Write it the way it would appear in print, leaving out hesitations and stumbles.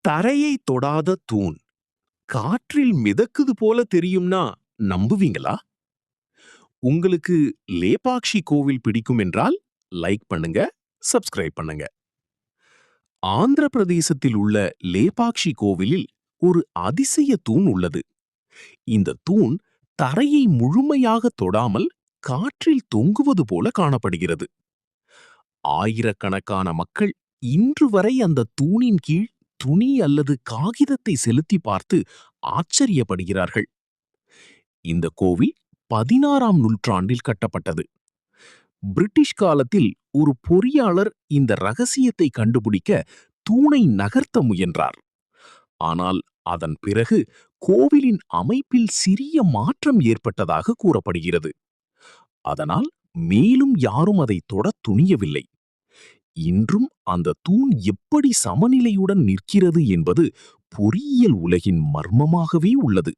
தரையை தொடாத தூண் காற்றில் மிதக்குது போல தெரியும்னா நம்புவீங்களா? உங்களுக்கு லேபாக்ஷி கோவில் பிடிக்கும் என்றால் லைக் பண்ணுங்க, சப்ஸ்கிரைப் பண்ணுங்க. ஆந்திர பிரதேசத்தில் உள்ள லேபாக்ஷி கோவிலில் ஒரு அதிசய தூண் உள்ளது. இந்த தூண் தரையை முழுமையாக தொடாமல் காற்றில் தொங்குவது போல காணப்படுகிறது. ஆயிரக்கணக்கான மக்கள் இன்று வரை அந்த தூணின் கீழ் துணி அல்லது காகிதத்தை செலுத்தி பார்த்து ஆச்சரியப்படுகிறார்கள். இந்த கோவில் 16ஆம் நூற்றாண்டில் கட்டப்பட்டது. பிரிட்டிஷ் காலத்தில் ஒரு பொறியாளர் இந்த ரகசியத்தை கண்டுபிடிக்க தூணை நகர்த்த முயன்றார். ஆனால் அதன் பிறகு கோவிலின் அமைப்பில் சிறிய மாற்றம் ஏற்பட்டதாக கூறப்படுகிறது. அதனால் மேலும் யாரும் அதை தொடத் துணியவில்லை. இன்றும் அந்த தூண் எப்படி சமநிலையுடன் நிற்கிறது என்பது பொறியியல் உலகின் மர்மமாகவே உள்ளது.